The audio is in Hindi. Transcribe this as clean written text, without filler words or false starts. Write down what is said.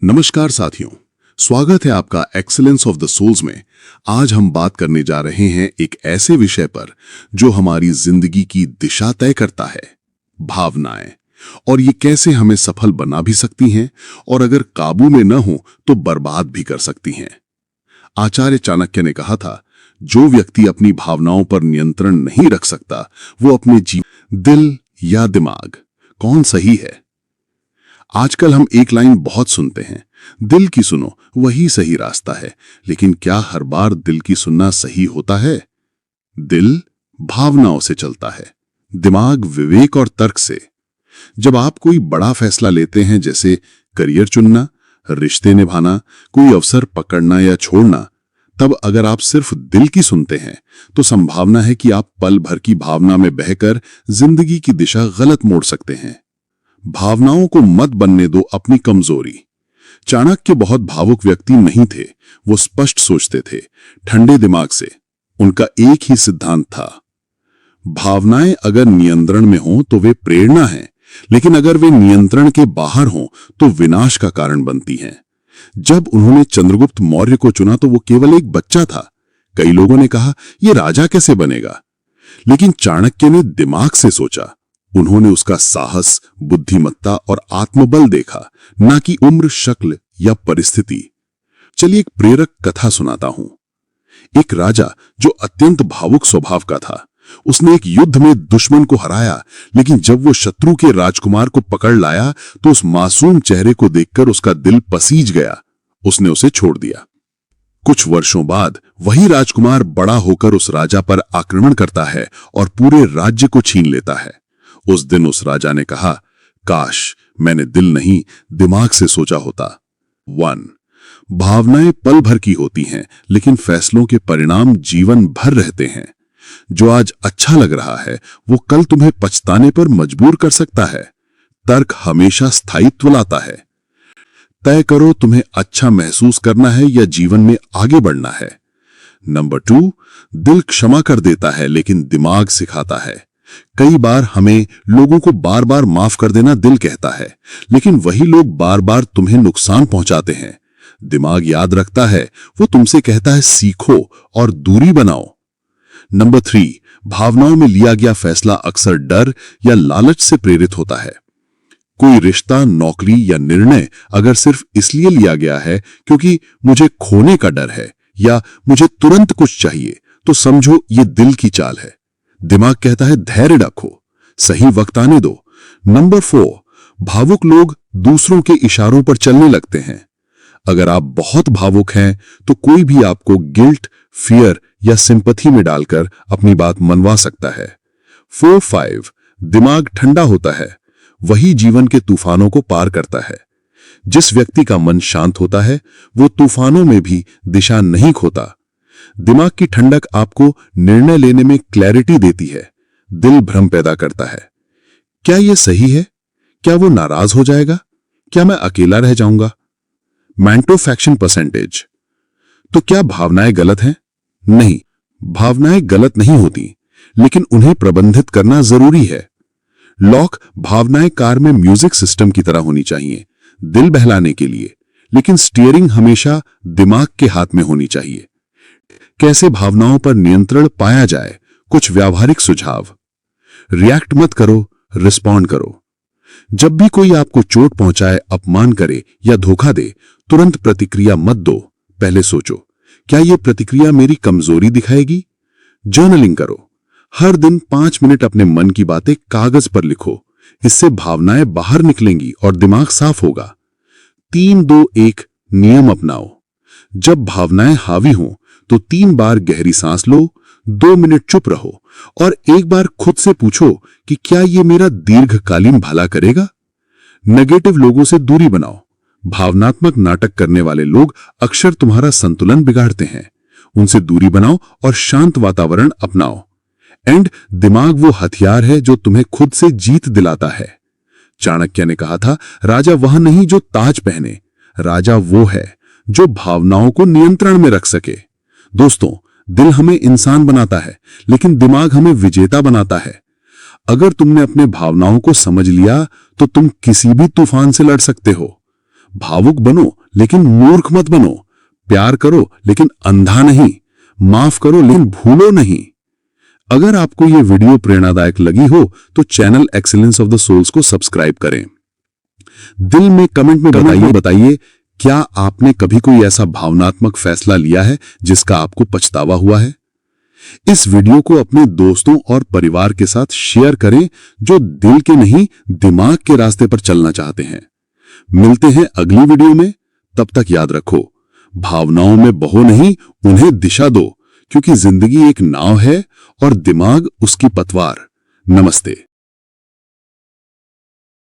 नमस्कार साथियों, स्वागत है आपका एक्सीलेंस ऑफ द सोल्स में। आज हम बात करने जा रहे हैं एक ऐसे विषय पर जो हमारी जिंदगी की दिशा तय करता है, भावनाएं। और ये कैसे हमें सफल बना भी सकती हैं और अगर काबू में न हो तो बर्बाद भी कर सकती हैं। आचार्य चाणक्य ने कहा था, जो व्यक्ति अपनी भावनाओं पर नियंत्रण नहीं रख सकता वो अपने दिल या दिमाग, कौन सही है? आजकल हम एक लाइन बहुत सुनते हैं, दिल की सुनो वही सही रास्ता है। लेकिन क्या हर बार दिल की सुनना सही होता है? दिल भावनाओं से चलता है, दिमाग विवेक और तर्क से। जब आप कोई बड़ा फैसला लेते हैं, जैसे करियर चुनना, रिश्ते निभाना, कोई अवसर पकड़ना या छोड़ना, तब अगर आप सिर्फ दिल की सुनते हैं तो संभावना है कि आप पल भर की भावना में बहकर जिंदगी की दिशा गलत मोड़ सकते हैं। भावनाओं को मत बनने दो अपनी कमजोरी। चाणक्य बहुत भावुक व्यक्ति नहीं थे, वो स्पष्ट सोचते थे, ठंडे दिमाग से। उनका एक ही सिद्धांत था, भावनाएं अगर नियंत्रण में हों तो वे प्रेरणा हैं, लेकिन अगर वे नियंत्रण के बाहर हों तो विनाश का कारण बनती हैं। जब उन्होंने चंद्रगुप्त मौर्य को चुना तो वो केवल एक बच्चा था। कई लोगों ने कहा, यह राजा कैसे बनेगा? लेकिन चाणक्य ने दिमाग से सोचा। उन्होंने उसका साहस, बुद्धिमत्ता और आत्मबल देखा, ना कि उम्र, शक्ल या परिस्थिति। चलिए एक प्रेरक कथा सुनाता हूं। एक राजा जो अत्यंत भावुक स्वभाव का था, उसने एक युद्ध में दुश्मन को हराया, लेकिन जब वो शत्रु के राजकुमार को पकड़ लाया तो उस मासूम चेहरे को देखकर उसका दिल पसीज गया। उसने उसे छोड़ दिया। कुछ वर्षों बाद वही राजकुमार बड़ा होकर उस राजा पर आक्रमण करता है और पूरे राज्य को छीन लेता है। उस दिन उस राजा ने कहा, काश मैंने दिल नहीं दिमाग से सोचा होता। 1. भावनाएं पल भर की होती हैं, लेकिन फैसलों के परिणाम जीवन भर रहते हैं। जो आज अच्छा लग रहा है वो कल तुम्हें पछताने पर मजबूर कर सकता है। तर्क हमेशा स्थायित्व लाता है। तय करो, तुम्हें अच्छा महसूस करना है या जीवन में आगे बढ़ना है। नंबर 2, दिल क्षमा कर देता है लेकिन दिमाग सिखाता है। कई बार हमें लोगों को बार बार माफ कर देना दिल कहता है, लेकिन वही लोग बार बार तुम्हें नुकसान पहुंचाते हैं। दिमाग याद रखता है, वो तुमसे कहता है सीखो और दूरी बनाओ। नंबर 3, भावनाओं में लिया गया फैसला अक्सर डर या लालच से प्रेरित होता है। कोई रिश्ता, नौकरी या निर्णय अगर सिर्फ इसलिए लिया गया है क्योंकि मुझे खोने का डर है या मुझे तुरंत कुछ चाहिए, तो समझो ये दिल की चाल है। दिमाग कहता है धैर्य रखो, सही वक्त आने दो। नंबर 4, भावुक लोग दूसरों के इशारों पर चलने लगते हैं। अगर आप बहुत भावुक हैं तो कोई भी आपको गिल्ट, फियर या सिंपैथी में डालकर अपनी बात मनवा सकता है। 4, 5, दिमाग ठंडा होता है, वही जीवन के तूफानों को पार करता है। जिस व्यक्ति का मन शांत होता है वो तूफानों में भी दिशा नहीं खोता। दिमाग की ठंडक आपको निर्णय लेने में क्लैरिटी देती है, दिल भ्रम पैदा करता है। क्या यह सही है? क्या वो नाराज हो जाएगा? क्या मैं अकेला रह जाऊंगा? मैंटोफैक्शन परसेंटेज। तो क्या भावनाएं गलत हैं? नहीं, भावनाएं गलत नहीं होती, लेकिन उन्हें प्रबंधित करना जरूरी है। लॉक, भावनाएं कार में म्यूजिक सिस्टम की तरह होनी चाहिए, दिल बहलाने के लिए, लेकिन स्टीयरिंग हमेशा दिमाग के हाथ में होनी चाहिए। कैसे भावनाओं पर नियंत्रण पाया जाए? कुछ व्यावहारिक सुझाव। रिएक्ट मत करो, रिस्पॉन्ड करो। जब भी कोई आपको चोट पहुंचाए, अपमान करे या धोखा दे, तुरंत प्रतिक्रिया मत दो। पहले सोचो, क्या यह प्रतिक्रिया मेरी कमजोरी दिखाएगी? जर्नलिंग करो। हर दिन 5 मिनट अपने मन की बातें कागज पर लिखो। इससे भावनाएं बाहर निकलेंगी और दिमाग साफ होगा। 3-2-1 नियम अपनाओ। जब भावनाएं हावी हों तो 3 बार गहरी सांस लो, 2 मिनट चुप रहो और एक बार खुद से पूछो कि क्या यह मेरा दीर्घकालीन भला करेगा? नेगेटिव लोगों से दूरी बनाओ। भावनात्मक नाटक करने वाले लोग अक्सर तुम्हारा संतुलन बिगाड़ते हैं। उनसे दूरी बनाओ और शांत वातावरण अपनाओ। एंड दिमाग वो हथियार है जो तुम्हें खुद से जीत दिलाता है। चाणक्य ने कहा था, राजा वह नहीं जो ताज पहने, राजा वो है जो भावनाओं को नियंत्रण में रख सके। दोस्तों, दिल हमें इंसान बनाता है, लेकिन दिमाग हमें विजेता बनाता है। अगर तुमने अपने भावनाओं को समझ लिया तो तुम किसी भी तूफान से लड़ सकते हो। भावुक बनो लेकिन मूर्ख मत बनो, प्यार करो लेकिन अंधा नहीं, माफ करो लेकिन भूलो नहीं। अगर आपको यह वीडियो प्रेरणादायक लगी हो तो channel excellence of the souls को सब्सक्राइब करें। दिल में कमेंट में बताइए क्या आपने कभी कोई ऐसा भावनात्मक फैसला लिया है जिसका आपको पछतावा हुआ है। इस वीडियो को अपने दोस्तों और परिवार के साथ शेयर करें जो दिल के नहीं दिमाग के रास्ते पर चलना चाहते हैं। मिलते हैं अगली वीडियो में, तब तक याद रखो, भावनाओं में बहो नहीं, उन्हें दिशा दो, क्योंकि जिंदगी एक नाव है और दिमाग उसकी पतवार। नमस्ते।